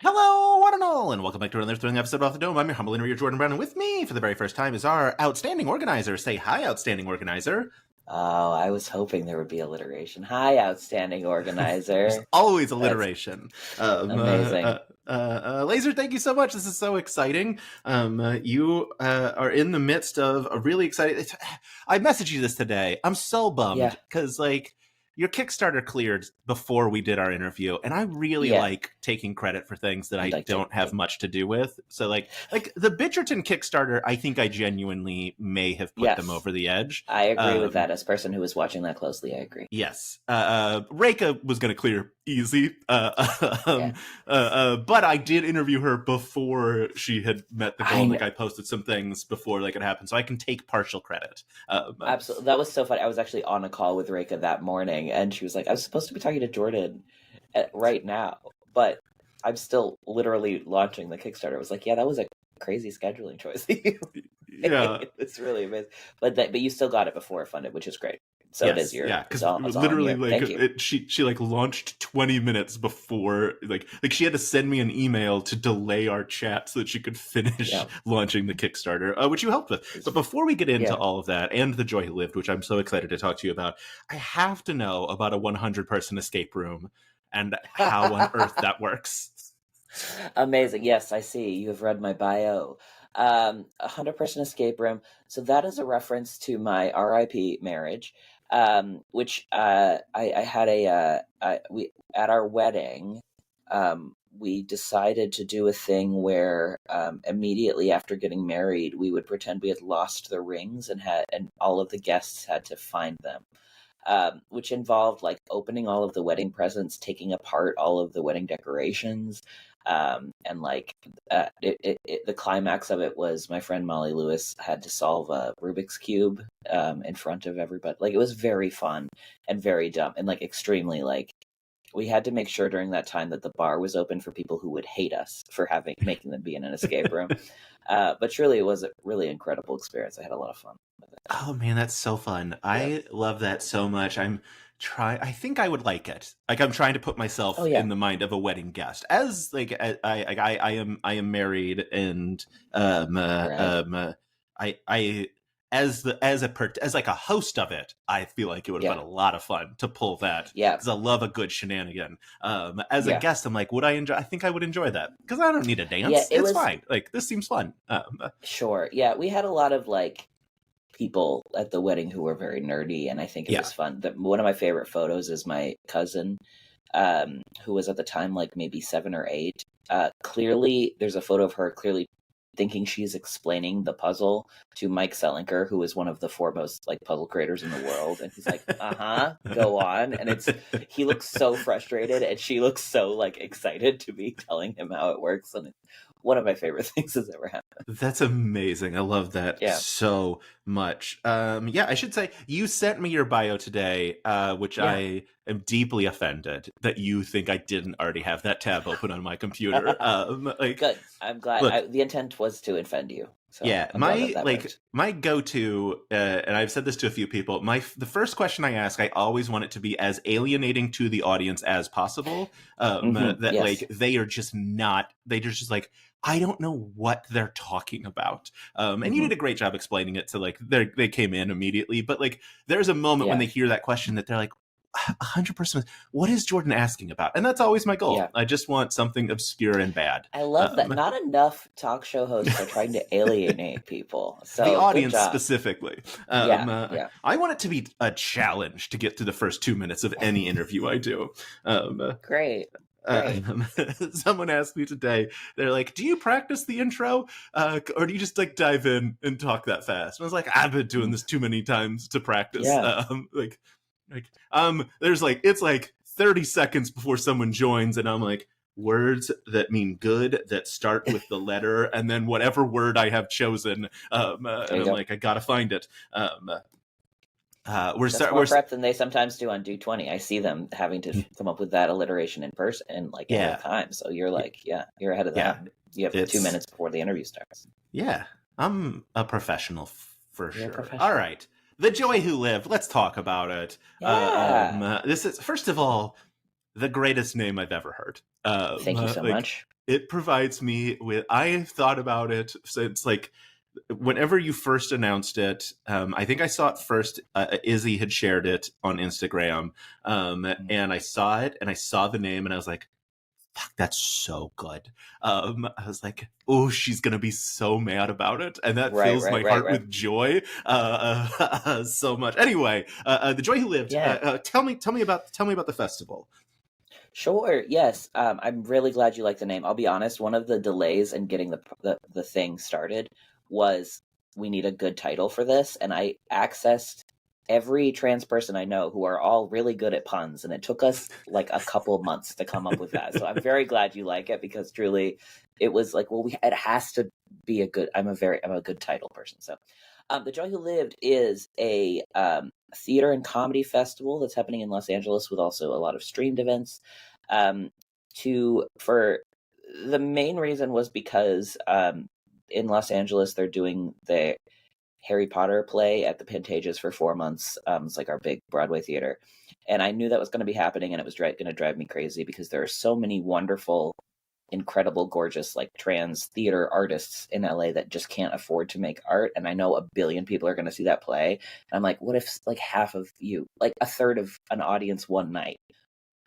Hello, one and all, and welcome back to another thrilling episode of Off the Dome. I'm your humble interviewer, Jordan Brown, and with me for the very first time is our outstanding organizer. Say hi, outstanding organizer. Oh, I was hoping there would be alliteration. Hi, outstanding organizer. There's always alliteration. Amazing. Laser, thank you so much. This is so exciting. You are in the midst of a really exciting... I messaged you this today. I'm so bummed because, your Kickstarter cleared before we did our interview, and I really like taking credit for things that I don't have much to do with. So, like the Bridgerton Kickstarter, I think I genuinely may have put them over the edge. I agree with that. As a person who was watching that closely, I agree. Yes. Reika was going to clear easy, but I did interview her before she had met the goal. I posted some things before it happened, so I can take partial credit. Absolutely. That was so funny. I was actually on a call with Reika that morning, and she was like, I was supposed to be talking to Jordan right now, but I'm still literally launching the Kickstarter. I was like, that was a crazy scheduling choice. Yeah. It's really amazing. But you still got it before it funded, which is great. So it is your... Yeah, because literally, she launched 20 minutes before, she had to send me an email to delay our chat so that she could finish launching the Kickstarter, which you helped with. But before we get into all of that, and The Joy Who Lived, which I'm so excited to talk to you about, I have to know about a 100-person escape room and how on earth that works. Amazing. Yes, I see. You have read my bio. 100-person escape room. So that is a reference to my RIP marriage. Which I had we at our wedding, we decided to do a thing where immediately after getting married, we would pretend we had lost the rings and all of the guests had to find them, which involved opening all of the wedding presents, taking apart all of the wedding decorations. And the climax of it was my friend Molly Lewis had to solve a Rubik's Cube in front of everybody. It was very fun and very dumb and extremely we had to make sure during that time that the bar was open for people who would hate us for making them be in an escape room. But truly, it was a really incredible experience. I had a lot of fun with it. Oh man, that's so fun! I love that so much. I think I would like it. I'm trying to put myself in the mind of a wedding guest. As I am married, and as a host of it, I feel like it would have been a lot of fun to pull that. Yeah, because I love a good shenanigan. As a guest, I'm like, would I enjoy? I think I would enjoy that because I don't need a dance. Yeah, it's fine. This seems fun. Sure. Yeah, we had a lot of people at the wedding who were very nerdy, and I think it was fun. One of my favorite photos is my cousin, who was at the time maybe 7 or 8. Clearly, there's a photo of her clearly thinking she's explaining the puzzle to Mike Selinker, who is one of the foremost puzzle creators in the world, and he's like, go on. And he looks so frustrated, and she looks so excited to be telling him how it works, and it's one of my favorite things that's ever happened. That's amazing. I love that so much. I should say you sent me your bio today, which I am deeply offended that you think I didn't already have that tab open on my computer. Good. I'm glad. Look, the intent was to offend you. So my go-to, and I've said this to a few people, the first question I ask, I always want it to be as alienating to the audience as possible. They are just not. They're just I don't know what they're talking about. And you did a great job explaining it. So they came in immediately, but there's a moment when they hear that question that they're like, 100%. What is Jordan asking about? And that's always my goal. I just want something obscure and bad. I love that. Not enough talk show hosts are trying to alienate people. So the audience specifically. I want it to be a challenge to get through the first 2 minutes of any interview I do. Great. Someone asked me today, they're like, do you practice the intro or do you just dive in and talk that fast? And I was like, I've been doing this too many times to practice. There's it's 30 seconds before someone joins and I'm like, words that mean good that start with the letter and then whatever word I have chosen, and I'm like, I gotta find it. That's more prep than they sometimes do on Do 20. I see them having to come up with that alliteration in person and ahead of time. So you're you're ahead of that. You have 2 minutes before the interview starts. Yeah, I'm a professional for sure. All right. The Joy Who Lived. Let's talk about it. This is, first of all, the greatest name I've ever heard. Thank you so much. it provides me with, I have thought about it since like whenever you first announced it. I think I saw it first. Izzy had shared it on Instagram, and I saw it and I saw the name and I was like, fuck, that's so good. I was like, oh, she's gonna be so mad about it, and that fills my heart with joy so much. Anyway, The Joy Who Lived. Tell me about the festival. Sure. Yes. I'm really glad you like the name. I'll be honest. One of the delays in getting the thing started was we need a good title for this, and I accessed every trans person I know who are all really good at puns, and it took us like a couple of months to come up with that. So I'm very glad you like it, because truly, it was like, well, it has to be a good. I'm a good title person. So, The Joy Who Lived is a theater and comedy festival that's happening in Los Angeles, with also a lot of streamed events. For the main reason was because in Los Angeles they're doing the Harry Potter play at the Pantages for 4 months. It's like our big Broadway theater, and I knew that was going to be happening, and it was going to drive me crazy because there are so many wonderful, incredible, gorgeous, like trans theater artists in LA that just can't afford to make art. And I know a billion people are going to see that play. And I'm like, what if like half of you, like a third of an audience one night,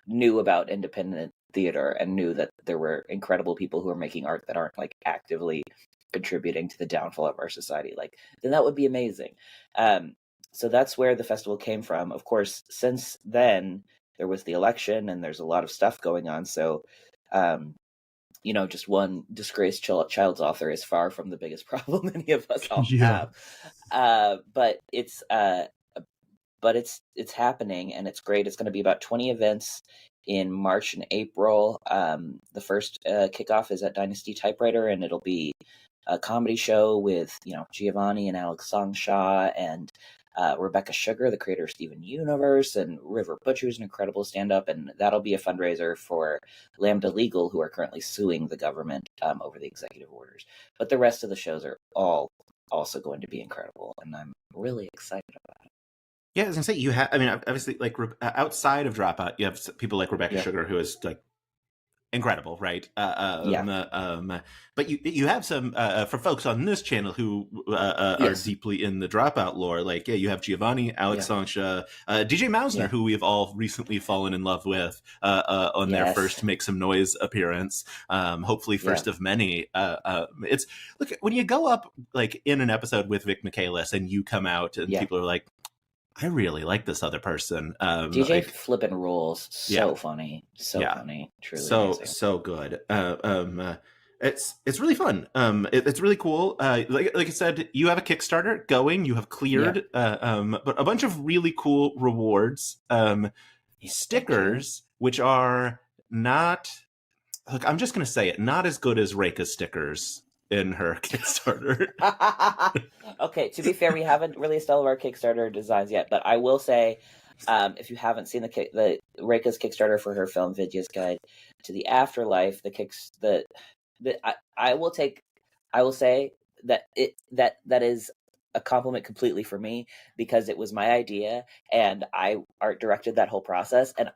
knew about independent theater and knew that there were incredible people who are making art that aren't like actively contributing to the downfall of our society? Like, then that would be amazing. So that's where the festival came from. Of course, since then there was the election and there's a lot of stuff going on. So, just one disgraced child's author is far from the biggest problem any of us all have. But it's happening, and it's great. It's going to be about 20 events in March and April. The first kickoff is at Dynasty Typewriter, and it'll be a comedy show with Giovanni and Alex Songsha and Rebecca Sugar, the creator of Steven Universe, and River Butcher, who's an incredible stand-up, and that'll be a fundraiser for Lambda Legal, who are currently suing the government over the executive orders. But the rest of the shows are all also going to be incredible, and I'm really excited about it. Yeah, I was gonna say, you have. I mean, obviously, like outside of Dropout, you have people like Rebecca Sugar, who is like incredible, right? But you have some for folks on this channel who are deeply in the Dropout lore. Like, you have Giovanni, Alex Songsha, DJ Mausner, who we have all recently fallen in love with on their first Make Some Noise appearance. Hopefully, first of many. It's look, when you go up like in an episode with Vic Michaelis and you come out and people are like, I really like this other person. DJ like, flippin' rules. So funny. So funny. Truly amazing. So good. It's really fun. It's really cool. Like I said, you have a Kickstarter going. You have cleared but a bunch of really cool rewards. Stickers, which are not... Look, I'm just going to say it. Not as good as Reika's stickers in her Kickstarter. Okay, to be fair, we haven't released all of our Kickstarter designs yet, but I will say, if you haven't seen the Reika's Kickstarter for her film Vidya's Guide to the Afterlife, I will say that that is a compliment completely for me, because it was my idea and I art directed that whole process. And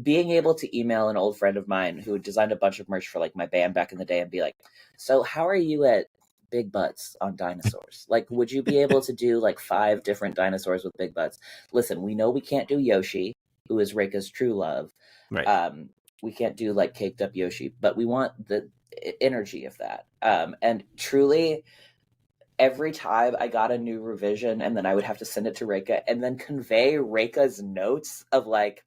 being able to email an old friend of mine who designed a bunch of merch for like my band back in the day and be like, so how are you at big butts on dinosaurs? Like, would you be able to do like 5 different dinosaurs with big butts? Listen, we know we can't do Yoshi, who is Reika's true love. Right. We can't do like caked up Yoshi, but we want the energy of that. And truly, every time I got a new revision and then I would have to send it to Reika and then convey Reika's notes of like,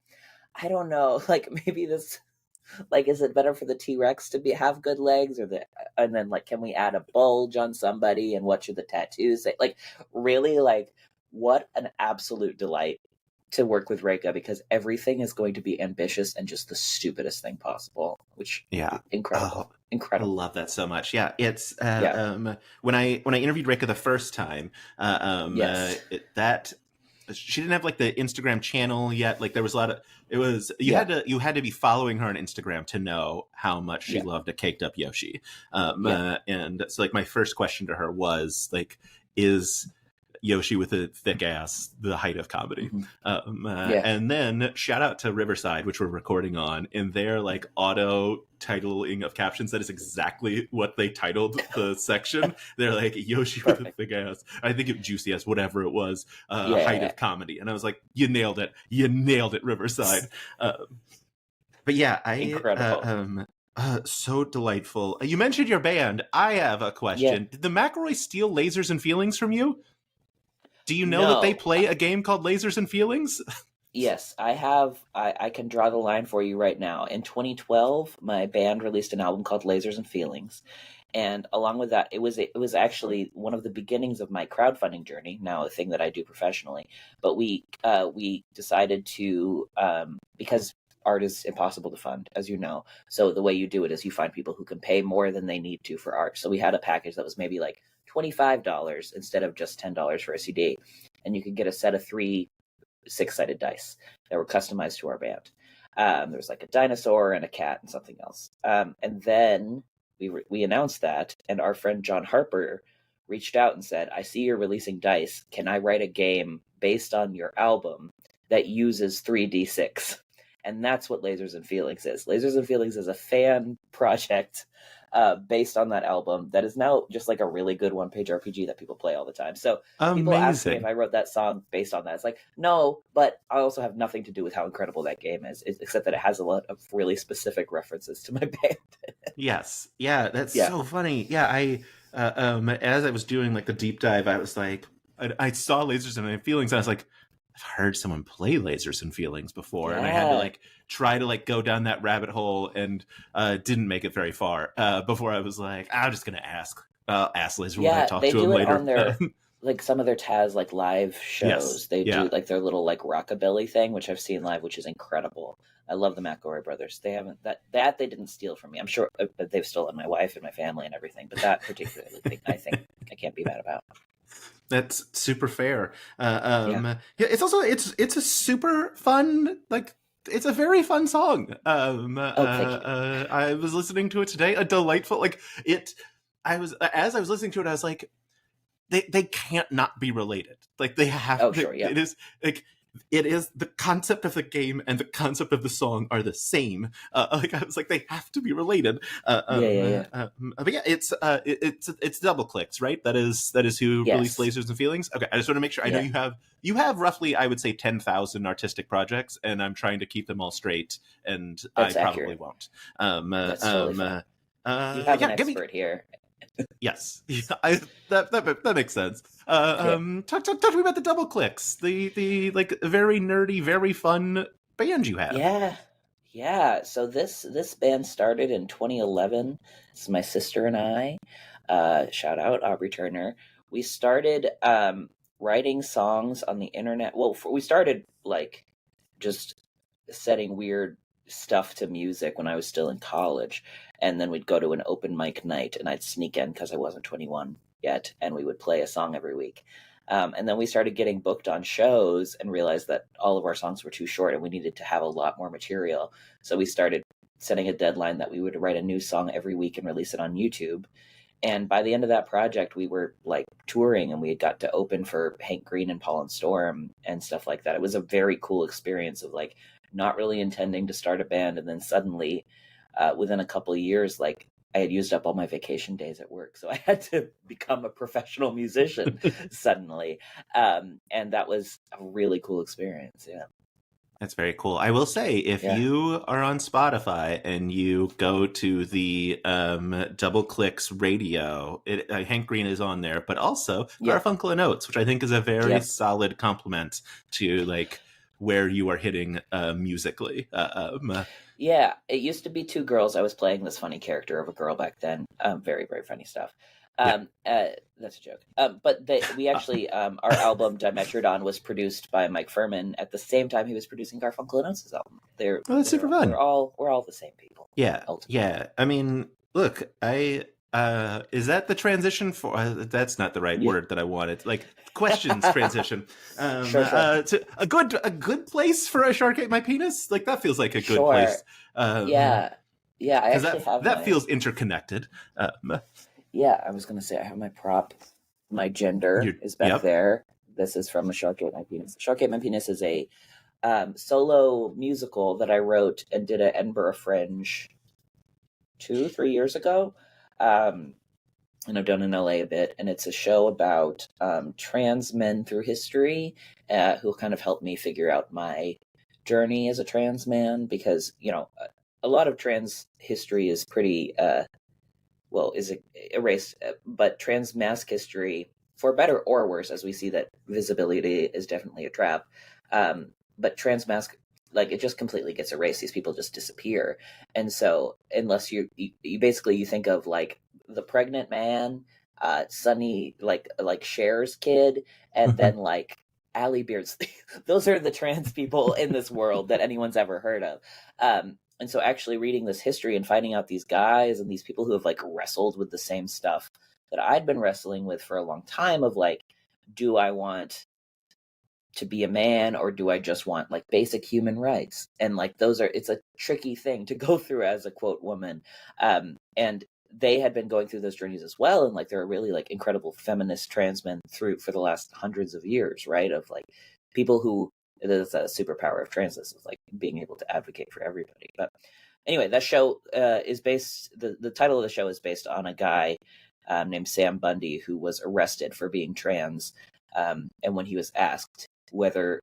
I don't know, like maybe this, like, is it better for the T-Rex to have good legs, and then like, can we add a bulge on somebody, and what should the tattoos say? Like, really, like, what an absolute delight to work with Reika, because everything is going to be ambitious and just the stupidest thing possible, which incredible. Incredible. I love that so much. Yeah, it's when I interviewed Reika the first time, that she didn't have like the Instagram channel yet. Like, there was a lot of you had to be following her on Instagram to know how much she loved a caked up Yoshi. And so like my first question to her was like, is Yoshi with a thick ass, the height of comedy. Yeah. And then shout out to Riverside, which we're recording on, in their like auto titling of captions. That is exactly what they titled the section. They're like Yoshi with a thick ass. I think it juicy ass, whatever it was, height of comedy. And I was like, you nailed it, Riverside. But yeah, Incredible. So delightful. You mentioned your band. I have a question. Did the McElroy steal Lasers and Feelings from you? Do you know that they play a game called Lasers and Feelings? Yes, I have. I can draw the line for you right now. In 2012, my band released an album called Lasers and Feelings. And along with that, it was actually one of the beginnings of my crowdfunding journey, now a thing that I do professionally. But we decided to, because art is impossible to fund, as you know. So the way you do it is you find people who can pay more than they need to for art. So we had a package that was maybe like $25 instead of just $10 for a CD. And you could get a set of 3 6-sided dice that were customized to our band. There was like a dinosaur and a cat and something else. And then we announced that, and our friend John Harper reached out and said, I see you're releasing dice. Can I write a game based on your album that uses 3d6? And that's what Lasers and Feelings is. Lasers and Feelings is a fan project based on that album that is now just like a really good one-page RPG that people play all the time. So people ask me if I wrote that song based on that. It's like, no, but I also have nothing to do with how incredible that game is, except that it has a lot of really specific references to my band. Yes. Yeah, that's so funny. Yeah, as I was doing like the deep dive, I was like, I saw Lasers and Feelings, and I was like, I've heard someone play Lasers and Feelings before, and I had to like try to like go down that rabbit hole, and didn't make it very far before I was like, I'm just gonna ask Laser when I talk to him later. On their like some of their Taz like live shows. They do like their little like rockabilly thing, which I've seen live, which is incredible. I love the McElroy brothers. They haven't that they didn't steal from me. I'm sure they've stolen my wife and my family and everything, but that particularly thing, I think I can't be mad about. That's super fair. It's also it's a super fun, like it's a very fun song. I was listening to it today. A delightful as I was listening to it, I was like, they can't not be related. Like they have. It is like. It is the concept of the game and the concept of the song are the same. Like I was like, they have to be related. But yeah, it's Double Clicks, right? That is who released Lasers and Feelings. Okay, I just want to make sure. I know you have roughly, I would say, 10,000 artistic projects, and I'm trying to keep them all straight, and that's I accurate. probably won't. That's totally fine. You have an expert here. Yes, that makes sense. Talk to me about the Double Clicks, the like very nerdy, very fun band you have. Yeah. So this band started in 2011. It's my sister and I. Shout out Aubrey Turner. We started writing songs on the internet. Well, we started like just setting weird stuff to music when I was still in college, and then we'd go to an open mic night, and I'd sneak in because I wasn't 21 yet, and we would play a song every week. And then we started getting booked on shows and realized that all of our songs were too short and we needed to have a lot more material. So we started setting a deadline that we would write a new song every week and release it on YouTube. And by the end of that project, we were like touring, and we had got to open for Hank Green and Paul and Storm and stuff like that. It was a very cool experience of like not really intending to start a band, and then suddenly within a couple of years, like I had used up all my vacation days at work, so I had to become a professional musician suddenly, and that was a really cool experience. That's very cool. I will say, if you are on Spotify and you go to the Double Clicks radio, Hank Green is on there, but also Garfunkel and Oates, which I think is a very solid compliment to like where you are hitting musically. Yeah, it used to be 2 girls. I was playing this funny character of a girl back then. Very, very funny stuff. That's a joke. But we actually, our album Dimetrodon was produced by Mike Furman at the same time he was producing Garfunkel and Oates' album. That's super fun. We're all the same people. Yeah, ultimately. Yeah. I mean, look, is that the transition for? That's not the right word that I wanted. Like questions transition. Sure. To a good place for a Shark Ate My Penis. Like that feels like a good place. I actually have that feels interconnected. Yeah, I was gonna say I have my prop My gender is back there. This is from A Shark Ate My Penis. A Shark Ate My Penis is a solo musical that I wrote and did at Edinburgh Fringe 2-3 years ago. And I've done in LA a bit, and it's a show about trans men through history who kind of helped me figure out my journey as a trans man, because, you know, a lot of trans history is pretty, is erased, but trans mask history, for better or worse, as we see that visibility is definitely a trap, but trans mask, like, it just completely gets erased. These people just disappear. And so unless you basically, you think of like the pregnant man, Sunny, like Cher's kid, and then like Allie Beard's. Those are the trans people in this world that anyone's ever heard of. And so actually reading this history and finding out these guys and these people who have like wrestled with the same stuff that I'd been wrestling with for a long time, of like, do I want to be a man, or do I just want like basic human rights? And like, it's a tricky thing to go through as a quote woman. And they had been going through those journeys as well. And like, there are really like incredible feminist trans men for the last hundreds of years, right? Of like people who, that's a superpower of transness, is like being able to advocate for everybody. But anyway, that show is based, the title of the show is based on a guy named Sam Bundy, who was arrested for being trans. And when he was asked why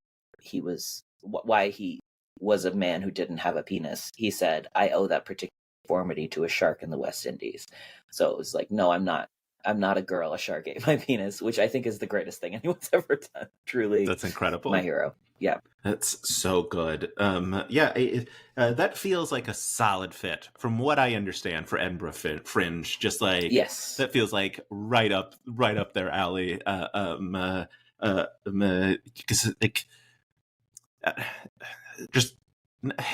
he was a man who didn't have a penis, he said, "I owe that particular deformity to a shark in the West Indies." So it was like, no, I'm not a girl. A shark ate my penis, which I think is the greatest thing anyone's ever done. Truly, that's incredible. My hero. Yeah, that's so good. That feels like a solid fit, from what I understand, for Edinburgh Fringe. Just like, yes, that feels like right up their alley. Because like, just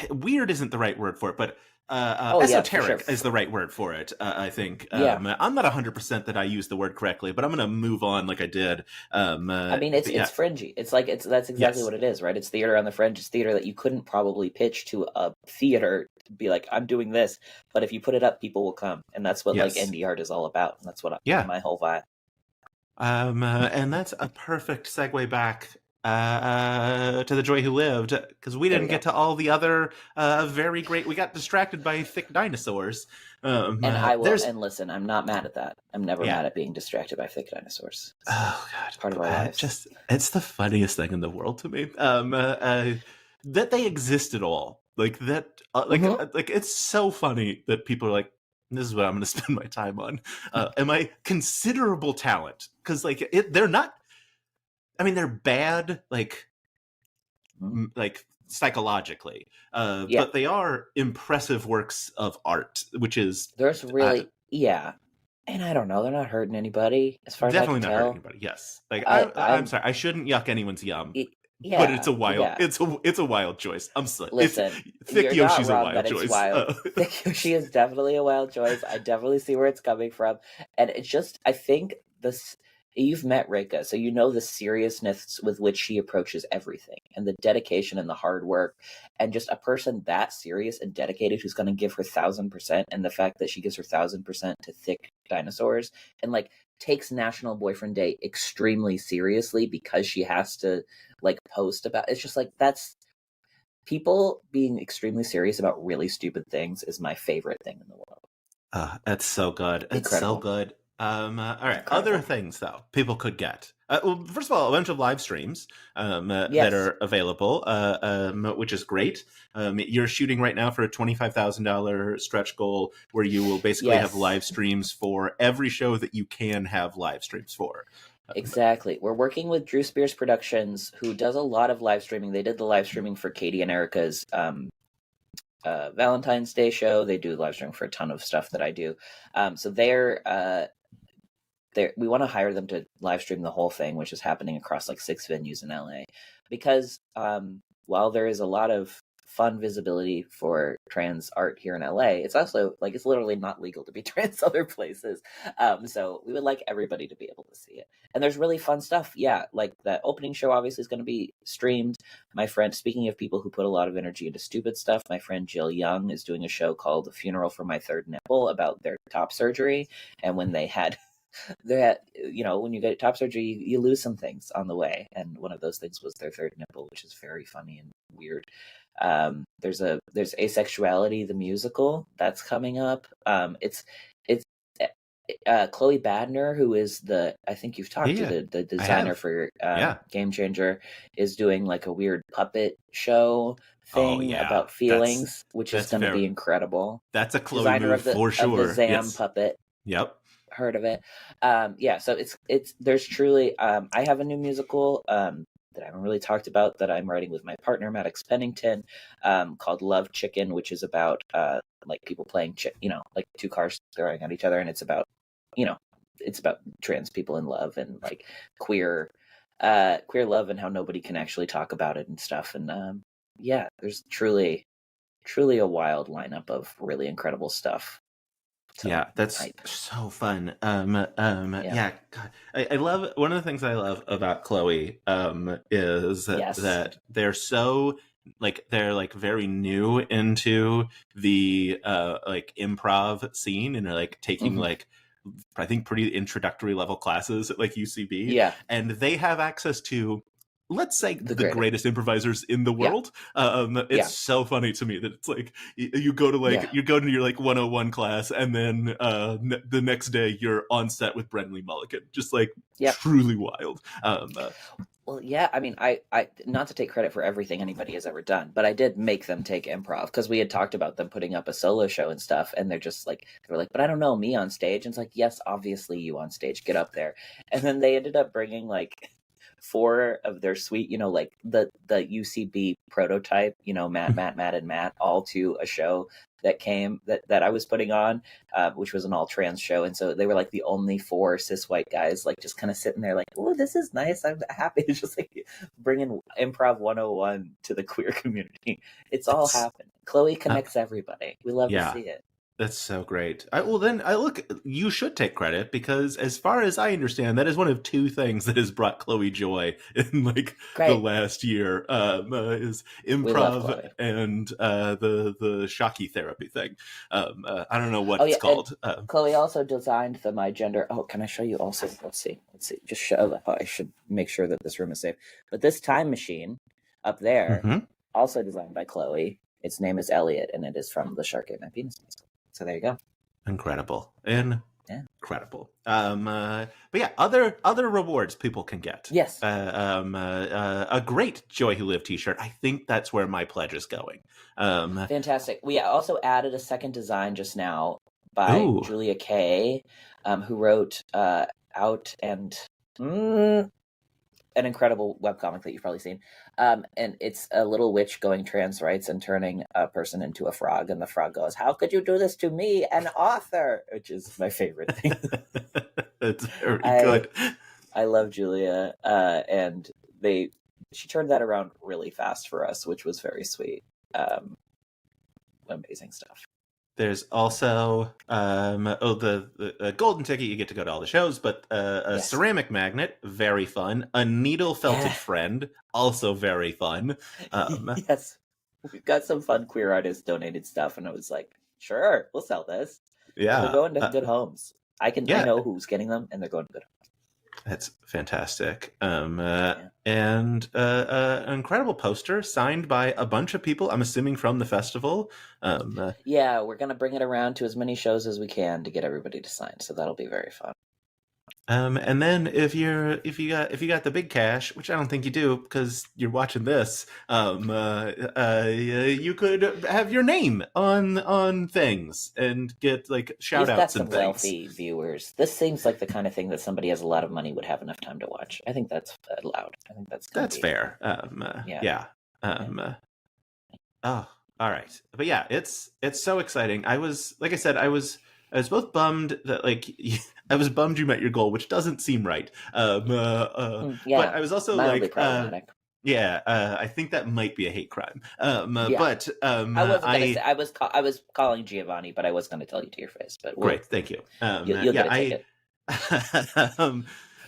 weird isn't the right word for it, but esoteric is the right word for it. I think. I'm not 100% that I use the word correctly, but I'm going to move on like I did. I mean, it's fringy. It's like, that's exactly what it is, right? It's theater on the fringe. It's theater that you couldn't probably pitch to a theater to be like, I'm doing this, but if you put it up, people will come, and that's what like indie art is all about. And that's what my whole vibe. And that's a perfect segue back to The Joy Who Lived, because we didn't get to all the other very great. We got distracted by thick dinosaurs. And I will. And listen, I'm not mad at that. I'm never mad at being distracted by thick dinosaurs. Oh God, it's part of our lives. It's the funniest thing in the world to me. That they exist at all. Like that. Like it's so funny that people are like, this is what I'm going to spend my time on. And my considerable talent, because like they're not. I mean, they're bad, like psychologically, but they are impressive works of art, which is there's really and I don't know, they're not hurting anybody as far as I can tell. Hurting anybody. Yes, like I'm sorry, I shouldn't yuck anyone's yum. But it's a wild, it's a wild choice. I'm sorry. Listen, Thick Yoshi's a wild choice. Thick Yoshi is definitely a wild choice. I definitely see where it's coming from, and it's just, I think this. You've met Reika, so you know the seriousness with which she approaches everything, and the dedication and the hard work, and just a person that serious and dedicated who's going to give her 1,000%, and the fact that she gives her 1,000% to thick dinosaurs, and like takes National Boyfriend Day extremely seriously because she has to like post about. It's just like, that's people being extremely serious about really stupid things is my favorite thing in the world. That's so good. It's so good. All right. Other things, though, people could get. Well, first of all, a bunch of live streams that are available, which is great. You're shooting right now for a $25,000 stretch goal, where you will basically have live streams for every show that you can have live streams for. Exactly. We're working with Drew Spears Productions, who does a lot of live streaming. They did the live streaming for Katie and Erica's Valentine's Day show. They do live streaming for a ton of stuff that I do. So we want to hire them to live stream the whole thing, which is happening across like 6 venues in LA, because while there is a lot of fun visibility for trans art here in LA, it's also like, it's literally not legal to be trans other places. So we would like everybody to be able to see it. And there's really fun stuff. Yeah. Like that opening show obviously is going to be streamed. My friend, speaking of people who put a lot of energy into stupid stuff, my friend Jill Young is doing a show called The Funeral for My Third Nipple about their top surgery. And when they had that, when you get top surgery, you lose some things on the way, and one of those things was their third nipple, which is very funny and weird. There's Asexuality, the musical, that's coming up. It's Chloe Badner, who is I think you've talked to the designer for Game Changer, is doing like a weird puppet show thing about feelings, which is going to be incredible. That's a Chloe designer move for sure. Of the Zam puppet. Yep. Heard of it. So there's truly I have a new musical that I haven't really talked about, that I'm writing with my partner Maddox Pennington, called Love Chicken, which is about like people playing like two cars throwing at each other, and it's about trans people in love, and like queer love, and how nobody can actually talk about it and stuff. And there's truly a wild lineup of really incredible stuff. So, that's so fun. God, I love, one of the things I love about Chloe is that they're so they're like very new into the like improv scene, and they're like taking like I think pretty introductory level classes at like UCB. Yeah. And they have access to, let's say, the greatest improvisers in the world. It's so funny to me that it's like you go to you go to your like 101 class, and then the next day you're on set with Brendan Mulligan. Just like truly wild. Well, yeah, I mean, I not to take credit for everything anybody has ever done, but I did make them take improv, because we had talked about them putting up a solo show and stuff, and they're just like, they were like, but I don't know, me on stage. And it's like, yes, obviously you on stage, get up there. And then they ended up bringing like 4 of their suite, like the UCB prototype, Matt, and Matt, all to a show that I was putting on, which was an all trans show. And so they were like the only 4 cis white guys, like just kind of sitting there like, oh, this is nice. I'm happy. It's just like bringing improv 101 to the queer community. It's all happening. Chloe connects everybody. We love to see it. That's so great. You should take credit, because as far as I understand, that is one of 2 things that has brought Chloe joy in like the last year, is improv and the shocky therapy thing. I don't know what it's called. Chloe also designed the My Gender. Oh, can I show you also? Let's see. Just show. I should make sure that this room is safe. But this time machine up there, also designed by Chloe. Its name is Elliot, and it is from the Shark Ate My Penis musical. So there you go. Incredible. Incredible. But yeah, other rewards people can get. Yes. A great Joy Who Lived t-shirt. I think that's where my pledge is going. Fantastic. We also added a second design just now by Julia Kay, who wrote Out and an incredible webcomic that you've probably seen. And it's a little witch going trans rights and turning a person into a frog. And the frog goes, "How could you do this to me, an author?" Which is my favorite thing. That's very good. I love Julia. And she turned that around really fast for us, which was very sweet. Amazing stuff. There's also the golden ticket, you get to go to all the shows, but a ceramic magnet, very fun. A needle felted friend, also very fun. Yes, we've got some fun queer artists donated stuff, and I was like, sure, we'll sell this. Yeah, they're going to good homes. I know who's getting them, and they're going to good homes. That's fantastic. And an incredible poster signed by a bunch of people, I'm assuming from the festival. We're going to bring it around to as many shows as we can to get everybody to sign. So that'll be very fun. And then if you got the big cash, which I don't think you do because you're watching this, you could have your name on things and get like shout outs and things. We've got some wealthy viewers. This seems like the kind of thing that somebody has a lot of money would have enough time to watch. I think that's allowed. I think that's fair. Oh, all right. But yeah, it's so exciting. I was both bummed that I was bummed you met your goal, which doesn't seem right. But I was also like, I think that might be a hate crime. But I was calling Giovanni, but I was going to tell you to your face. But great, thank you. You'll get it.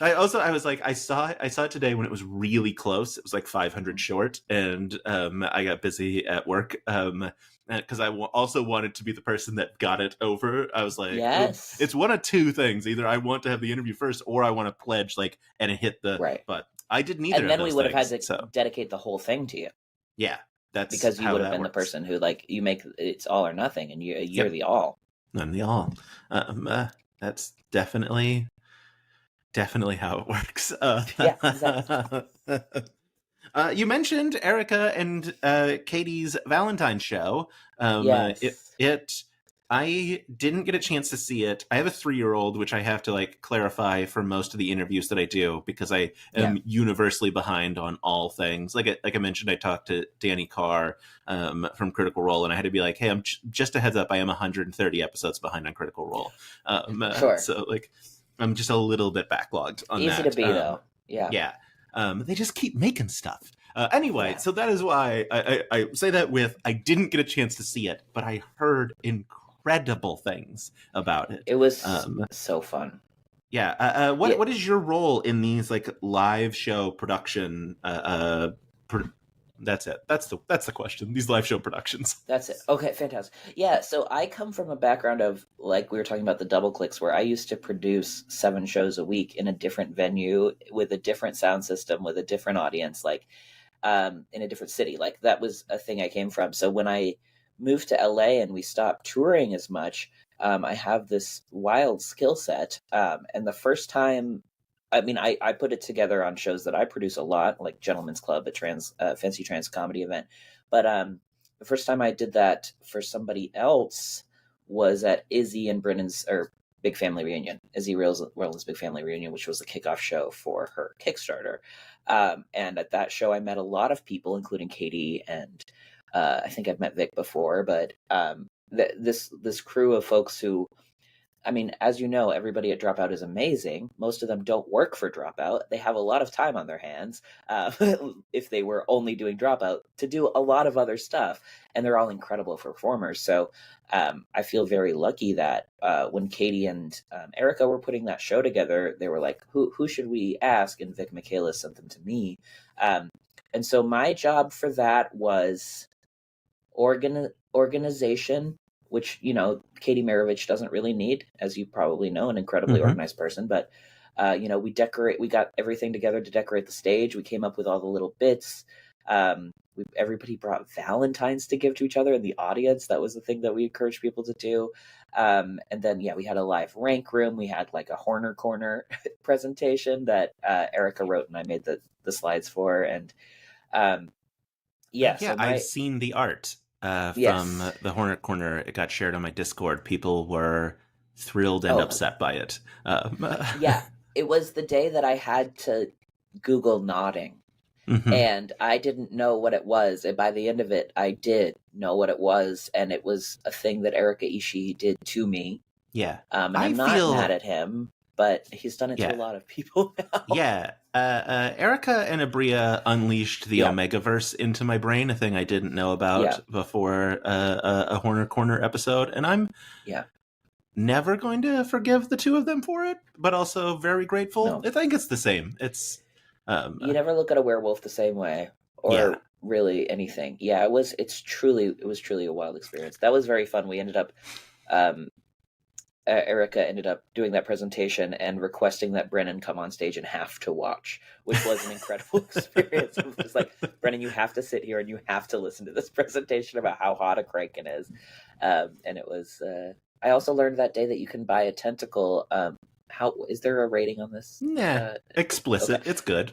I saw it today when it was really close. It was like 500 short, and I got busy at work. because I also wanted to be the person that got it over. I was like, yes, it's one of two things: either I want to have the interview first, or I want to pledge and hit the right. But I did neither. And then of those we would things, have had to so dedicate the whole thing to you. Yeah, that's because you how would have that been works. the person who you make it's all or nothing, and you're the all. I'm the all. That's definitely how it works. Yeah, exactly. You mentioned Erica and Katie's Valentine's show. Yes. I didn't get a chance to see it. I have a 3-year-old, which I have to clarify for most of the interviews that I do, because I am universally behind on all things. Like I mentioned, I talked to Danny Carr from Critical Role, and I had to be like, hey, I'm just a heads up, I am 130 episodes behind on Critical Role. Sure. So I'm just a little bit backlogged on Easy that. to be, though. Yeah. Yeah. They just keep making stuff. Anyway, so that is why I say that I didn't get a chance to see it, but I heard incredible things about it. It was so fun. Yeah. What is your role in these live show production? That's it. That's the question. These live show productions. That's it. Okay, fantastic. Yeah, so I come from a background of, we were talking about the Double Clicks, where I used to produce 7 shows a week in a different venue with a different sound system, with a different audience, in a different city. That was a thing I came from. So when I moved to LA and we stopped touring as much, I have this wild skill set. And the first time, I put it together on shows that I produce a lot, like Gentlemen's Club, a fancy trans comedy event. But the first time I did that for somebody else was at Izzy and Brennan's Big Family Reunion, Izzy Rowland's Big Family Reunion, which was the kickoff show for her Kickstarter. And at that show, I met a lot of people, including Katie, and I think I've met Vic before, but this crew of folks who, as you know, everybody at Dropout is amazing. Most of them don't work for Dropout. They have a lot of time on their hands, if they were only doing Dropout, to do a lot of other stuff. And they're all incredible performers. So I feel very lucky that when Katie and Erica were putting that show together, they were like, who should we ask? And Vic Michaela sent them to me. And so my job for that was organization, which, Katie Maravich doesn't really need, as you probably know, an incredibly organized person. But, we got everything together to decorate the stage. We came up with all the little bits. Everybody brought Valentines to give to each other in the audience. That was the thing that we encouraged people to do. And then, we had a live rank room. We had a Horner Corner presentation that Erica wrote and I made the slides for. And so I've seen the art. From the Hornet Corner. It got shared on my Discord. People were thrilled and upset by it. Yeah, it was the day that I had to Google nodding, and I didn't know what it was. And by the end of it, I did know what it was, and it was a thing that Erica Ishii did to me. Yeah, and I'm not mad at him, but he's done it to a lot of people now. Yeah. Erica and Abria unleashed the Omegaverse into my brain, a thing I didn't know about before a Horner Corner episode. And I'm never going to forgive the two of them for it, but also very grateful. No. I think it's the same. It's you never look at a werewolf the same way, or really anything. Yeah, it was truly a wild experience. That was very fun. We ended up Erica ended up doing that presentation and requesting that Brennan come on stage and have to watch, which was an incredible experience. It was like, Brennan, you have to sit here and you have to listen to this presentation about how hot a Kraken is. And it was, I also learned that day that you can buy a tentacle. How is there a rating on this? Nah, explicit. Okay. It's good.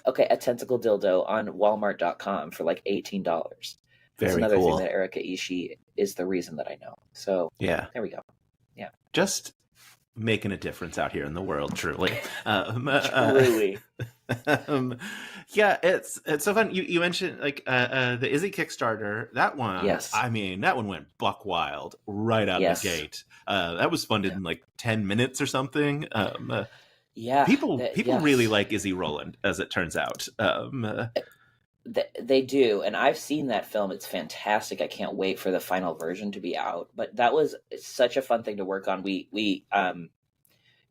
Okay, a tentacle dildo on Walmart.com for $18. That's another thing that Erica Ishii is the reason that I know. So there we go. Yeah, just making a difference out here in the world, truly. Truly. It's so fun. You mentioned the Izzy Kickstarter. That one, yes. That one went buck wild right out of the gate. That was funded in 10 minutes or something. People really like Izzy Rowland, as it turns out. They do, and I've seen that film. It's fantastic. I can't wait for the final version to be out. But that was such a fun thing to work on. We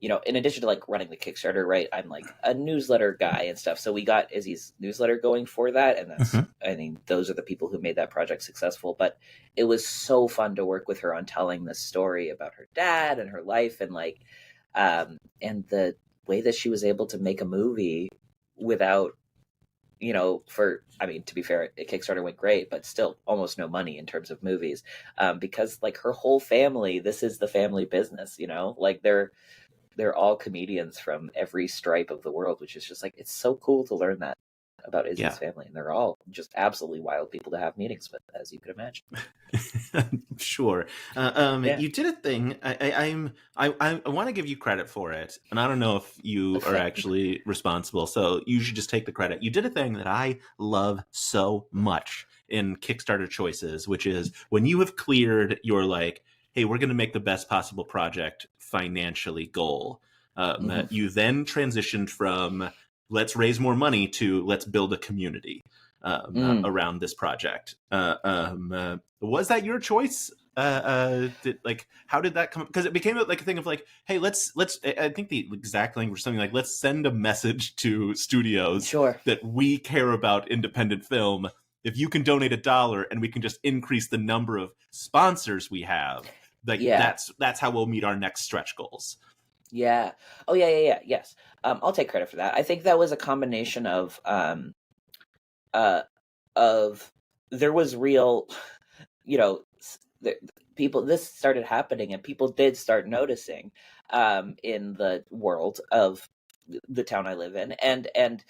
in addition to like running the Kickstarter, right, I'm like a newsletter guy and stuff. So we got Izzy's newsletter going for that. And that's, I mean, those are the people who made that project successful. But it was so fun to work with her on telling this story about her dad and her life, and like, and the way that she was able to make a movie without, I mean, to be fair, Kickstarter went great, but still almost no money in terms of movies, because like her whole family, this is the family business, like they're all comedians from every stripe of the world, which is just like, it's so cool to learn that about Izzy's family. And they're all just absolutely wild people to have meetings with, as you could imagine. Sure. You did a thing. I want to give you credit for it. And I don't know if you are actually responsible, so you should just take the credit. You did a thing that I love so much in Kickstarter choices, which is when you have cleared your like, hey, we're going to make the best possible project financially goal. You then transitioned from let's raise more money to let's build a community around this project. Was that your choice? How did that come? Because it became like a thing of like, hey, let's. I think the exact language was something like, let's send a message to studios that we care about independent film. If you can donate $1 and we can just increase the number of sponsors we have, like that's how we'll meet our next stretch goals. Yeah. Oh, yeah. Yes. I'll take credit for that. I think that was a combination of there was real, people, this started happening and people did start noticing in the world of the town I live in. And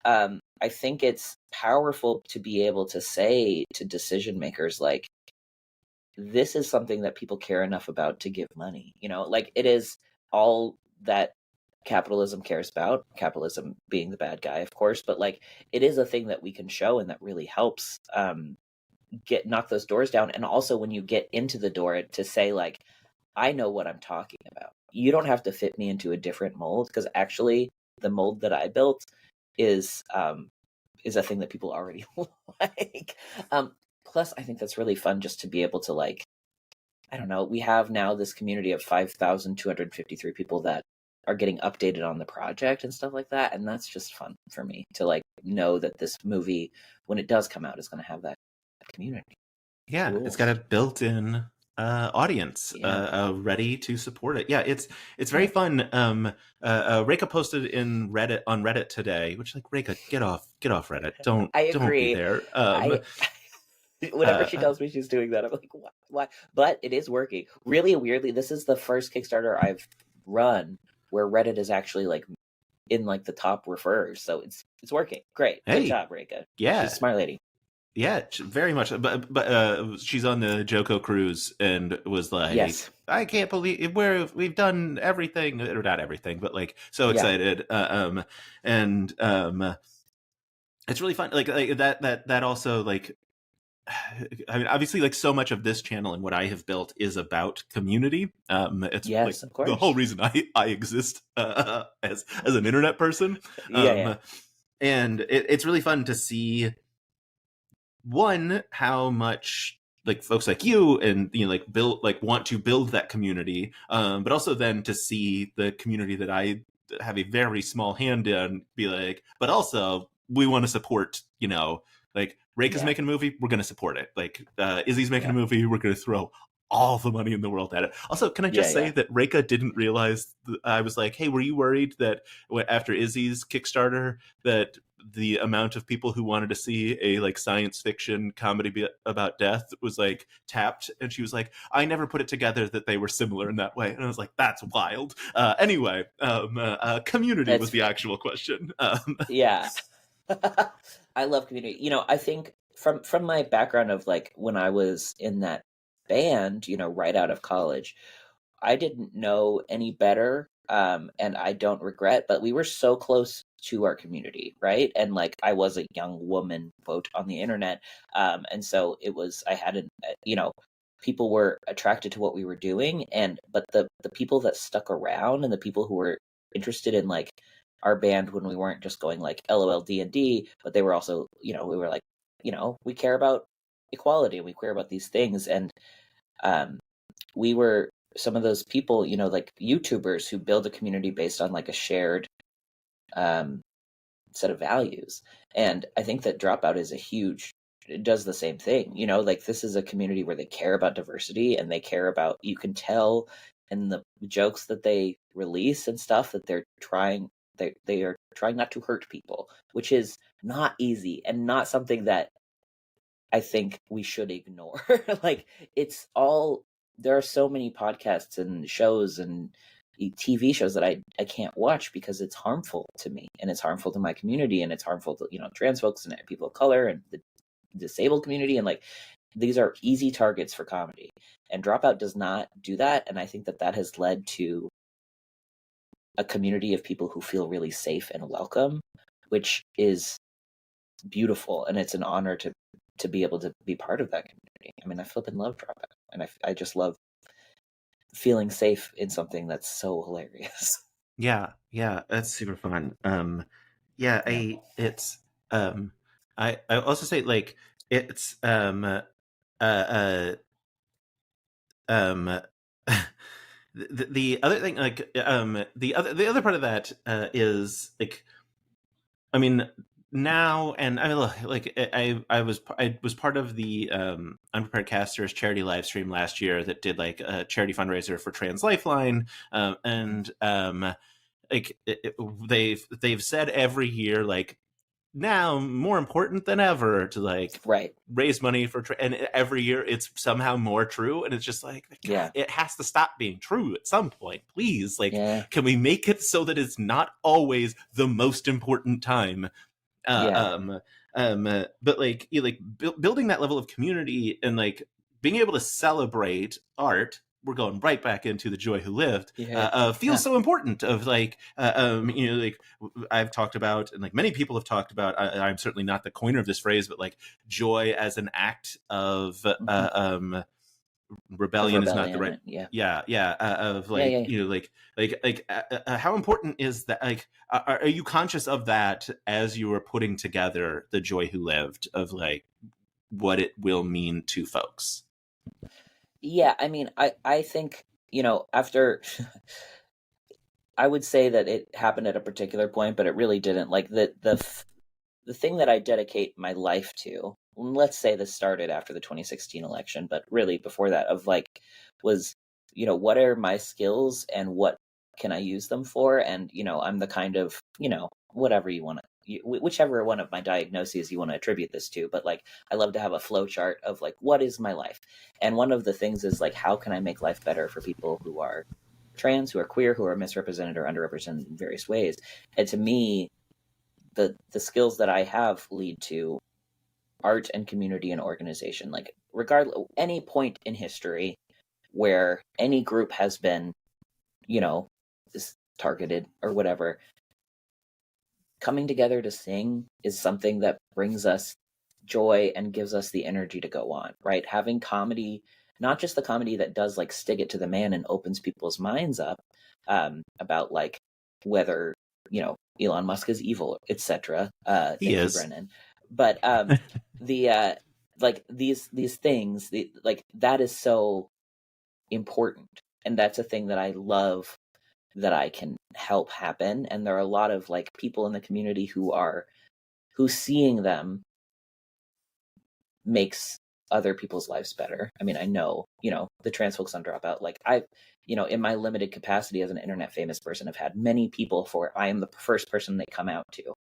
I think it's powerful to be able to say to decision makers, like, this is something that people care enough about to give money, like it is all that capitalism cares about, capitalism being the bad guy, of course, but like it is a thing that we can show and that really helps knock those doors down. And also when you get into the door, to say like, I know what I'm talking about. You don't have to fit me into a different mold, because actually the mold that I built is a thing that people already like. Plus I think that's really fun, just to be able to like, I don't know, we have now this community of 5,253 people that are getting updated on the project and stuff like that. And that's just fun for me to like know that this movie, when it does come out, is going to have that community. Yeah, cool. It's got a built-in audience ready to support it. Yeah, it's very fun. Reka posted on Reddit today, which like, Reka, get off Reddit. Don't be there. Whenever she tells me she's doing that, I'm like, why? But it is working. Really weirdly, this is the first Kickstarter I've run where Reddit is actually like in like the top referrers. So it's working. Great. Good job, Reka. Yeah. She's a smart lady. Yeah, very much. But she's on the Joko cruise and was like, yes. I can't believe we've done everything, or not everything, but like so excited. And it's really fun. Like that also like, I mean, obviously, like so much of this channel and what I have built is about community. It's like of course. The whole reason I exist as an internet person. And it's really fun to see, one, how much like folks like you and like want to build that community, but also then to see the community that I have a very small hand in be like, but also we want to support, like Reka's making a movie, we're going to support it. Like Izzy's making a movie, we're going to throw all the money in the world at it. Also, can I just say that Reka didn't realize I was like, hey, were you worried that after Izzy's Kickstarter that the amount of people who wanted to see a like science fiction comedy about death was like tapped? And she was like, I never put it together that they were similar in that way. And I was like, that's wild. Anyway, community was the actual question. Yeah. I love community. I think from my background of like when I was in that band, right out of college, I didn't know any better. And I don't regret, but we were so close to our community, right? And like I was a young woman, quote, on the internet. And so I hadn't, people were attracted to what we were doing. But the people that stuck around and the people who were interested in like our band when we weren't just going like LOL D&D, but they were also, we were like, we care about equality and we care about these things. And we were some of those people, you know, like YouTubers who build a community based on like a shared um, set of values. And I think that Dropout is it does the same thing. You know, like this is a community where they care about diversity and they care about, you can tell in the jokes that they release and stuff that they are trying not to hurt people, which is not easy and not something that I think we should ignore. Like there are so many podcasts and shows and TV shows that I can't watch because it's harmful to me and it's harmful to my community and it's harmful to, you know, trans folks and people of color and the disabled community. And like, these are easy targets for comedy, and Dropout does not do that. And I think that has led to a community of people who feel really safe and welcome, which is beautiful. And it's an honor to be able to be part of that community. I mean, I flipping love Dropout, and I just love feeling safe in something that's so hilarious. Yeah, that's super fun. It's I also say like it's um the other thing, like the other part of that is like, I mean, now, and I like I was part of the Unprepared Casters charity live stream last year that did like a charity fundraiser for Trans Lifeline, and like they've said every year, like, now more important than ever to like right raise money for and every year it's somehow more true, and it's just like, God, it has to stop being true at some point, please. Like, can we make it so that it's not always the most important time? But like, building that level of community and like being able to celebrate art, we're going right back into the Joy Who Lived, feels so important. Of like, like I've talked about, and like many people have talked about, I'm certainly not the coiner of this phrase, but like joy as an act of rebellion is not the right. Of like, you know, like how important is that? Like, are you conscious of that as you were putting together the Joy Who Lived, of like what it will mean to folks? Yeah, I mean, I think, you know, after I would say that it happened at a particular point, but it really didn't. Like the thing that I dedicate my life to, let's say this started after the 2016 election, but really before that, of like, was, you know, what are my skills and what can I use them for? And, you know, I'm the kind of, you know, whatever you want to, whichever one of my diagnoses you want to attribute this to, but like, I love to have a flow chart of like, what is my life? And one of the things is like, how can I make life better for people who are trans, who are queer, who are misrepresented or underrepresented in various ways? And to me, the skills that I have lead to art and community and organization. Like, regardless, any point in history where any group has been, you know, targeted or whatever, coming together to sing is something that brings us joy and gives us the energy to go on, right? Having comedy, not just the comedy that does like stick it to the man and opens people's minds up about like whether, you know, Elon Musk is evil, etc. Thank you, Brennan. But the like these things, like that is so important, and that's a thing that I love that I can help happen. And there are a lot of like people in the community who seeing them makes other people's lives better. I mean, I know, you know, the trans folks on Dropout, like I've, you know, in my limited capacity as an internet famous person, I've had many people for, I am the first person they come out to.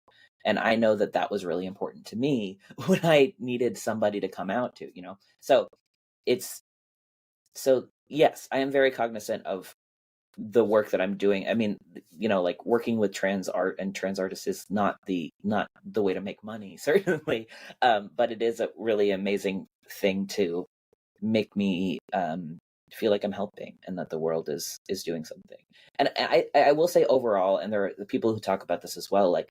And I know that was really important to me when I needed somebody to come out to, you know? So yes, I am very cognizant of the work that I'm doing. I mean, you know, like working with trans art and trans artists is not the way to make money, certainly. But it is a really amazing thing to make me feel like I'm helping and that the world is doing something. And I will say overall, and there are the people who talk about this as well, like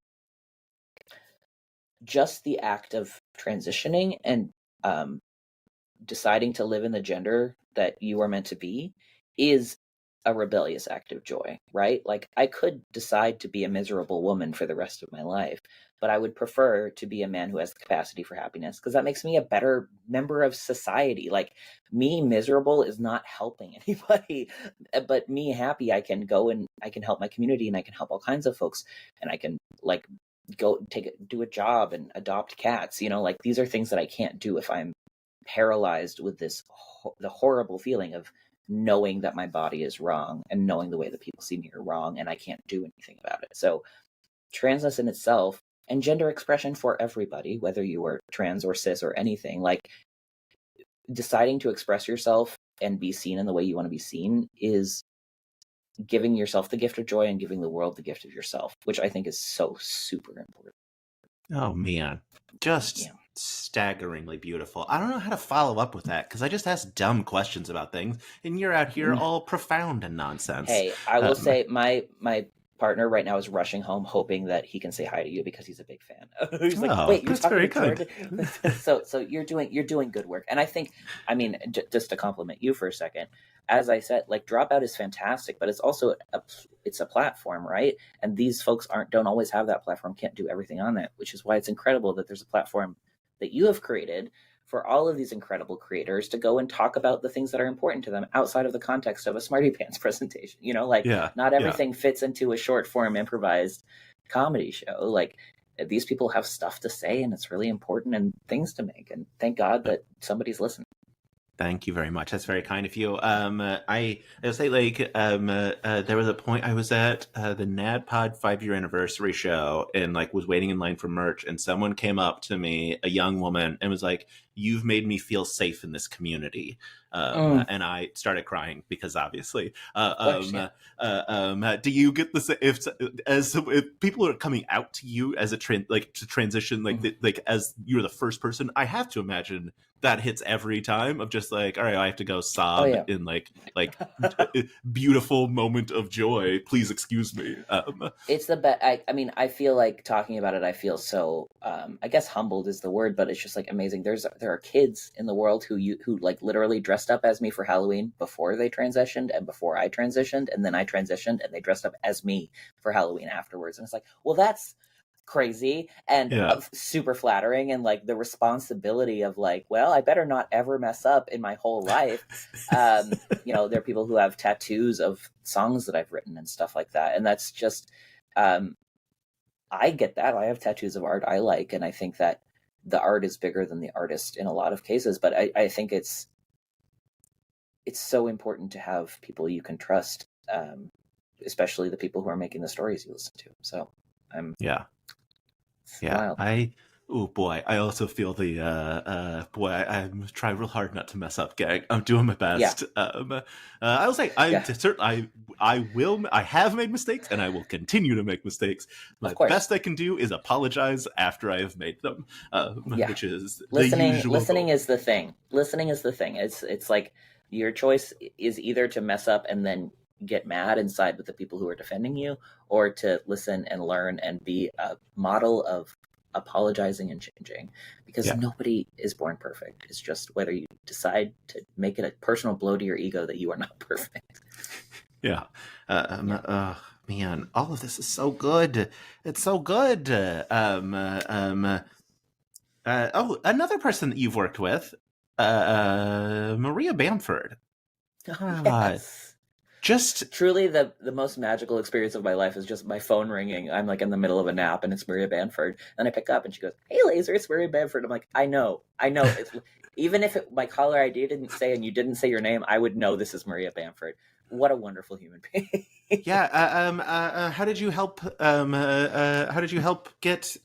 just the act of transitioning and deciding to live in the gender that you are meant to be is a rebellious act of joy, right? Like I could decide to be a miserable woman for the rest of my life, but I would prefer to be a man who has the capacity for happiness because that makes me a better member of society. Like me miserable is not helping anybody, but me happy, I can go and I can help my community and I can help all kinds of folks and I can like go do a job and adopt cats, you know, like these are things that I can't do if I'm paralyzed with this the horrible feeling of knowing that my body is wrong and knowing the way that people see me are wrong and I can't do anything about it. So transness in itself and gender expression for everybody, whether you are trans or cis or anything, like deciding to express yourself and be seen in the way you want to be seen is giving yourself the gift of joy and giving the world the gift of yourself, which I think is so super important. Oh man, just staggeringly beautiful. I don't know how to follow up with that because I just ask dumb questions about things, and you're out here all profound and nonsense. Hey, I will say my partner right now is rushing home, hoping that he can say hi to you because he's a big fan. He's like, "Wait, you're talking to Jordan?" So you're doing good work, and I think, I mean, just to compliment you for a second, as I said, like Dropout is fantastic, but it's also it's a platform, right? And these folks don't always have that platform, can't do everything on that, which is why it's incredible that there's a platform that you have created for all of these incredible creators to go and talk about the things that are important to them outside of the context of a Smarty Pants presentation. You know, like not everything fits into a short form improvised comedy show. Like these people have stuff to say and it's really important and things to make. And thank God that somebody's listening. Thank you very much. That's very kind of you. I'll say, like, there was a point I was at the NADPOD 5-year anniversary show and like was waiting in line for merch, and someone came up to me, a young woman, and was like, "You've made me feel safe in this community." And I started crying because obviously, do you get this if people are coming out to you as a to transition, like as you're the first person? I have to imagine that hits every time of just like, all right, I have to go sob in like beautiful moment of joy. Please excuse me. It's the best. I mean, I feel like talking about it, I feel so, I guess humbled is the word, but it's just like amazing. There are kids in the world who like literally dressed up as me for Halloween before they transitioned and before I transitioned. And then I transitioned and they dressed up as me for Halloween afterwards. And it's like, well, that's crazy and super flattering, and like the responsibility of like, well, I better not ever mess up in my whole life. You know, there are people who have tattoos of songs that I've written and stuff like that, and that's just I get that. I have tattoos of art I like, and I think that the art is bigger than the artist in a lot of cases, but I think it's so important to have people you can trust, especially the people who are making the stories you listen to. So I'm wild. I also feel the I'm trying real hard not to mess up, gang. I'm doing my best. I will say I have made mistakes and I will continue to make mistakes. The best I can do is apologize after I have made them, which is listening. The usual listening goal. is the thing. Listening is the thing. It's like your choice is either to mess up and then get mad and side with the people who are defending you, or to listen and learn and be a model of apologizing and changing, because nobody is born perfect. It's just whether you decide to make it a personal blow to your ego that you are not perfect. Man, all of this is so good. It's so good. Another person that you've worked with, Maria Bamford. Yes. Just truly the most magical experience of my life is just my phone ringing. I'm like in the middle of a nap and it's Maria Bamford, and I pick up and she goes, "Hey Laser, it's Maria Bamford." I'm like, I know. Even if my caller ID didn't say and you didn't say your name, I would know this is Maria Bamford. What a wonderful human being. How did you help? How did you help get?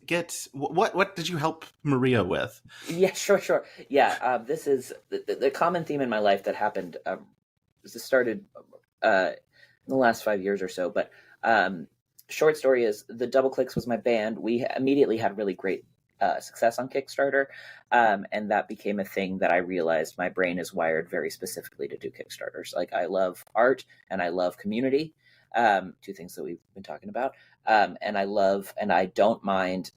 What did you help Maria with? Yeah, sure. Yeah, this is the common theme in my life that happened. This started in the last 5 years or so, but short story is the Double Clicks was my band. We immediately had really great success on Kickstarter, and that became a thing that I realized my brain is wired very specifically to do Kickstarters. Like I love art and I love community, two things that we've been talking about, and I don't mind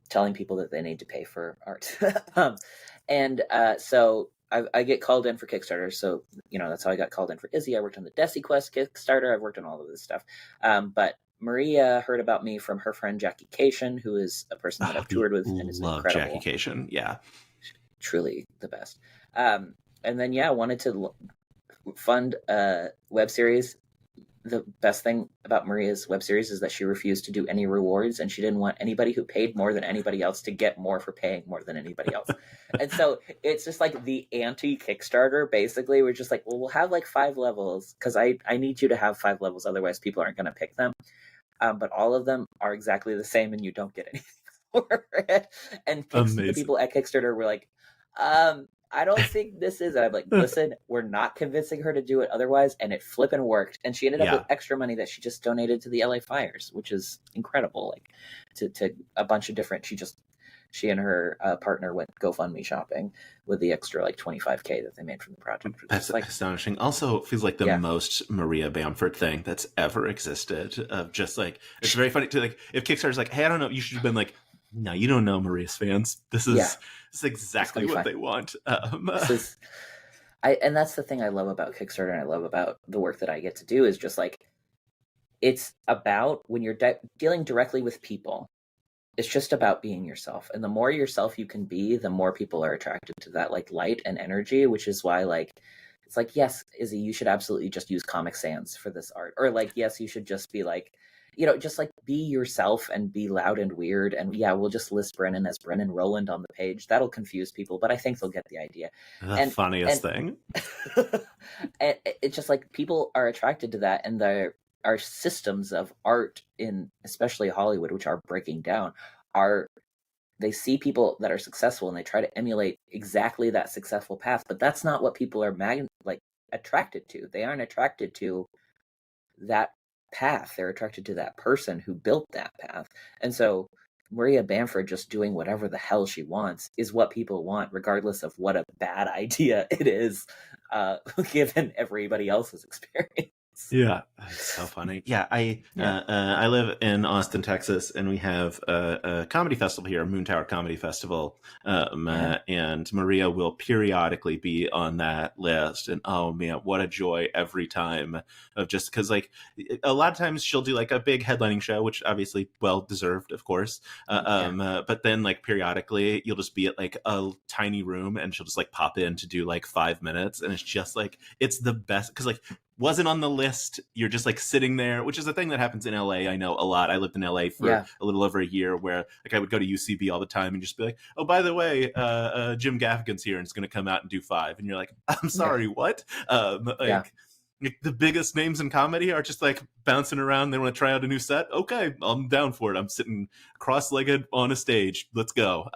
telling people that they need to pay for art. So I get called in for Kickstarter, so that's how I got called in for Izzy. I worked on the Desi Quest Kickstarter. I've worked on all of this stuff, but Maria heard about me from her friend Jackie Cation, who is a person that I've toured with and is incredible. Jackie Cation, yeah, truly the best. And then wanted to fund a web series. The best thing about Maria's web series is that she refused to do any rewards, and she didn't want anybody who paid more than anybody else to get more for paying more than anybody else. And so it's just like the anti-Kickstarter, basically. We're just like, well, we'll have like 5 levels because I need you to have 5 levels, otherwise people aren't going to pick them. But all of them are exactly the same, and you don't get anything for it. And the people at Kickstarter were like, I don't think this is. And I'm like, listen, we're not convincing her to do it otherwise, and it flipping worked. And she ended up with extra money that she just donated to the LA Fires, which is incredible. Like to a bunch of different. She and her partner went GoFundMe shopping with the extra like $25K that they made from the project. That's like astonishing. Also, feels like the most Maria Bamford thing that's ever existed. Of just like, it's very funny to like, if Kickstarter's like, hey, I don't know, you should have been like, no, you don't know Maria's fans. This is exactly what they want. And that's the thing I love about Kickstarter, and I love about the work that I get to do is just like, it's about when you're dealing directly with people, it's just about being yourself. And the more yourself you can be, the more people are attracted to that like light and energy, which is why like, it's like, yes, Izzy, you should absolutely just use Comic Sans for this art. Or like, yes, you should just be like, just like be yourself and be loud and weird. And we'll just list Brennan as Brennan Rowland on the page. That'll confuse people, but I think they'll get the idea. The funniest thing. And it's just like people are attracted to that. And there are systems of art in especially Hollywood, which are breaking down, they see people that are successful and they try to emulate exactly that successful path. But that's not what people are attracted to. They aren't attracted to that path. They're attracted to that person who built that path. And so Maria Bamford just doing whatever the hell she wants is what people want, regardless of what a bad idea it is, given everybody else's experience. Yeah, it's so funny. Yeah, I live in Austin, Texas, and we have a comedy festival here, Moon Tower Comedy Festival, and Maria will periodically be on that list. And oh man, what a joy every time! Of just because like a lot of times she'll do like a big headlining show, which obviously well deserved, of course. But then like periodically you'll just be at like a tiny room, and she'll just like pop in to do like 5 minutes, and it's just like it's the best because like. Wasn't on the list. You're just like sitting there, which is a thing that happens in LA. I know a lot. I lived in LA for a little over a year where like I would go to UCB all the time and just be like, oh, by the way, Jim Gaffigan's here and it's going to come out and do 5. And you're like, I'm sorry, what? The biggest names in comedy are just like bouncing around. They want to try out a new set. Okay, I'm down for it. I'm sitting cross-legged on a stage. Let's go.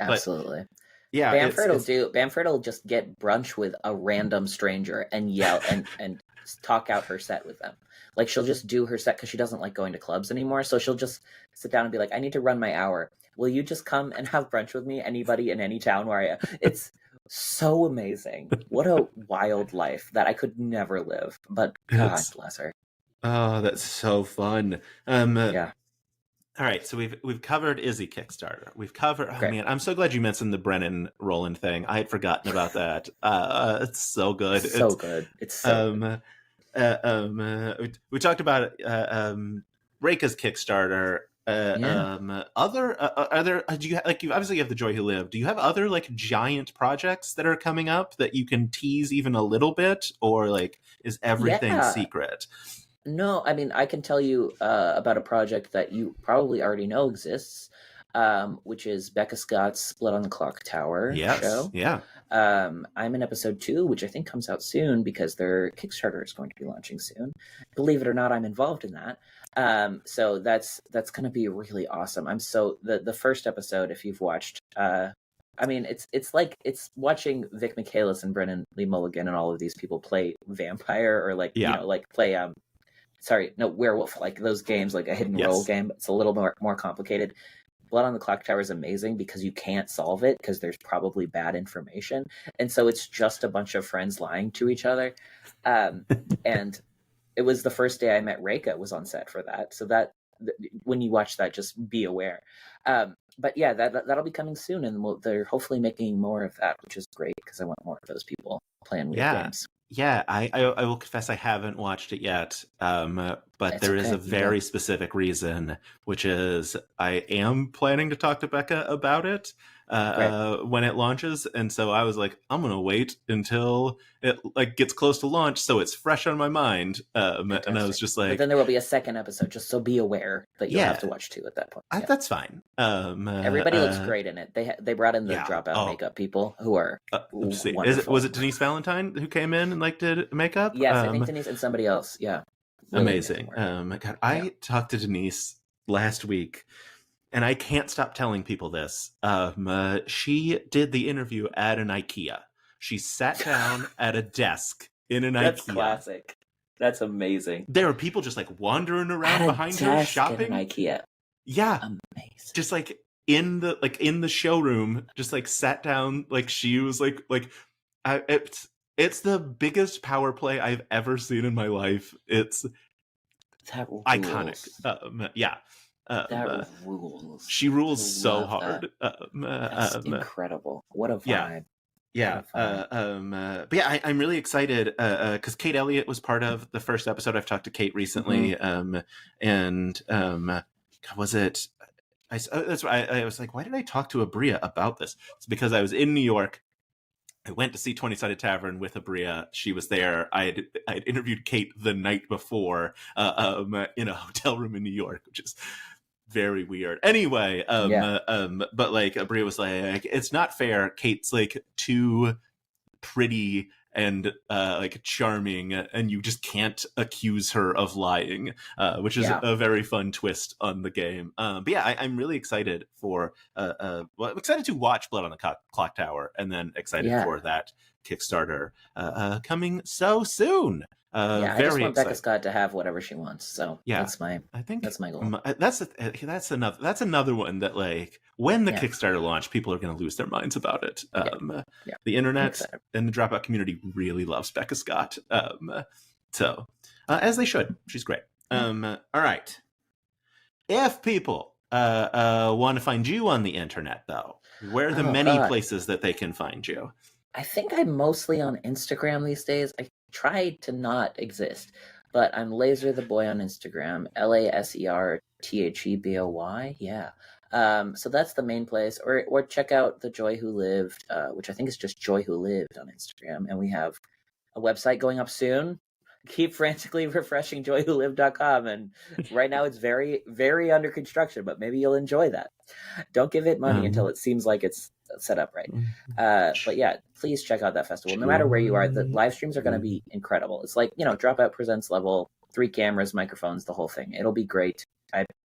Absolutely. But, yeah, Bamford will just get brunch with a random stranger and yell and talk out her set with them. Like she'll just do her set because she doesn't like going to clubs anymore. So she'll just sit down and be like, I need to run my hour. Will you just come and have brunch with me? Anybody in any town where I am? It's so amazing. What a wild life that I could never live. But God bless her. Oh, that's so fun. All right, so we've covered Izzy Kickstarter. We've covered. Oh man, I'm so glad you mentioned the Brennan Rowland thing. I had forgotten about that. It's so good. It's so good. We talked about Reika's Kickstarter. Do you like? You obviously have The Joy Who Lived. Do you have other like giant projects that are coming up that you can tease even a little bit, or like is everything secret? No, I mean, I can tell you about a project that you probably already know exists, which is Becca Scott's Blood on the Clock Tower show. Yeah. I'm in episode 2, which I think comes out soon because their Kickstarter is going to be launching soon. Believe it or not, I'm involved in that. So that's going to be really awesome. I'm so the first episode, if you've watched, I mean, it's like it's watching Vic Michaelis and Brennan Lee Mulligan and all of these people play vampire or like play werewolf, like those games, like a hidden role game. It's a little more complicated. Blood on the Clock Tower is amazing because you can't solve it because there's probably bad information. And so it's just a bunch of friends lying to each other. And it was the first day I met Reika was on set for that. So that when you watch that, just be aware. but yeah, that'll be coming soon, and they're hopefully making more of that, which is great because I want more of those people playing weird games. Yeah, I will confess I haven't watched it yet, but It's there is okay, a very specific reason, which is I am planning to talk to Becca about it when it launches, and so I was like, I'm gonna wait until it like gets close to launch, so it's fresh on my mind. And I was just like, but then there will be a second episode, just so be aware that you'll have to watch 2 at that point. That's fine. Everybody looks great in it. They brought in the Dropout makeup people who are wonderful. Was it Denise Valentine who came in and like did makeup? Yes, I think Denise and somebody else. Yeah, really amazing. God, I talked to Denise last week, and I can't stop telling people this. She did the interview at an IKEA. She sat down at a desk in an That's IKEA. Classic. That's amazing. There are people just like wandering around behind her shopping. In an IKEA. Yeah, amazing. Just like in the showroom, just like sat down. Like she was like it's the biggest power play I've ever seen in my life. It's iconic. That rules. She rules so hard. That's incredible. What a vibe. Yeah. But yeah, I'm really excited because Kate Elliott was part of the first episode. I've talked to Kate recently, and was it? That's why I was like, why did I talk to Abria about this? It's because I was in New York. I went to see 20-Sided Tavern with Abria. She was there. I had interviewed Kate the night before in a hotel room in New York, which is very weird. Anyway, but like Abria was like, it's not fair. Kate's like too pretty and like charming, and you just can't accuse her of lying, which is a very fun twist on the game. But yeah, I'm really excited for I'm excited to watch Blood on the Clock Tower, and then excited for that Kickstarter coming so soon. I just want Becca Scott to have whatever she wants. So that's my goal. That's another one that like when the Kickstarter launch, people are going to lose their minds about it. The internet and the Dropout community really loves Becca Scott. So as they should. She's great. All right. If people want to find you on the internet, though, where are the many places that they can find you? I think I'm mostly on Instagram these days. I try to not exist, but I'm Laser the Boy on Instagram, LaserTheboy. Yeah. So that's the main place. Or check out The Joy Who Lived, which I think is just Joy Who Lived on Instagram. And we have a website going up soon. Keep frantically refreshing joywholive.com, and right now it's very, very under construction, but maybe you'll enjoy that. Don't give it money until it seems like it's set up right. But yeah, please check out that festival. No matter where you are, the live streams are going to be incredible. It's like, Dropout Presents level, 3 cameras, microphones, the whole thing. It'll be great. I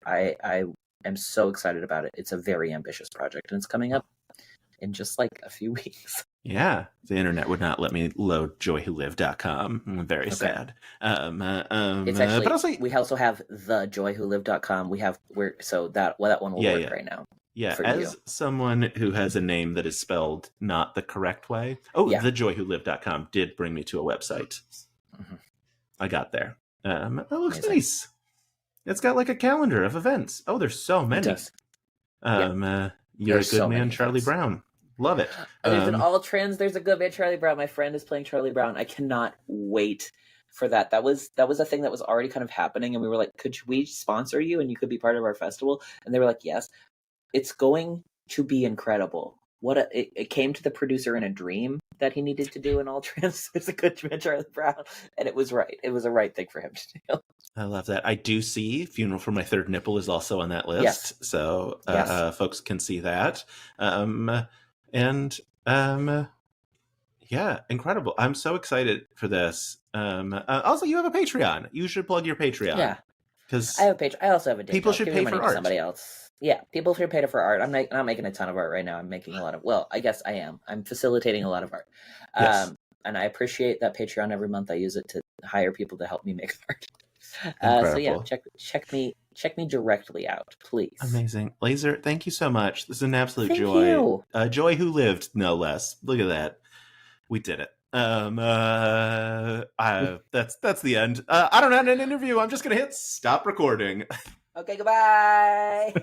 am so excited about it. It's a very ambitious project, and it's coming up in just like a few weeks. Yeah, the internet would not let me load joywholive.com. I'm very sad. It's actually, but also, we also have the joywholive.com. So that one will work right now. Yeah, as someone who has a name that is spelled not the correct way. The joywholive.com did bring me to a website. Mm-hmm. I got there. It looks nice. It's got like a calendar of events. Oh, there's so many. It does. You're a good man, Charlie Brown. Love it. There's an all trans. There's a good man, Charlie Brown. My friend is playing Charlie Brown. I cannot wait for that. That was a thing that was already kind of happening, and we were like, could we sponsor you and you could be part of our festival? And they were like, yes. It's going to be incredible. It came to the producer in a dream that he needed to do an all trans. There's a good man, Charlie Brown, and it was right. It was a right thing for him to do. I love that. I do see Funeral for My Third Nipple is also on that list. Yes. So folks can see that. Yeah, incredible. I'm so excited for this. Also, you have a Patreon. You should plug your Patreon. Yeah. Because I have a Patreon. I also have a day people should pay for art. Somebody else. Yeah, people should pay for art. I'm not making a ton of art right now. I'm making a lot of, I guess I am. I'm facilitating a lot of art. Yes. And I appreciate that Patreon every month. I use it to hire people to help me make art. So yeah, check me directly out, please. Amazing. Laser, thank you so much. This is an absolute joy. You. Joy Who Lived, no less. Look at that. We did it. That's the end. I don't have an interview. I'm just gonna hit stop recording. Okay, goodbye.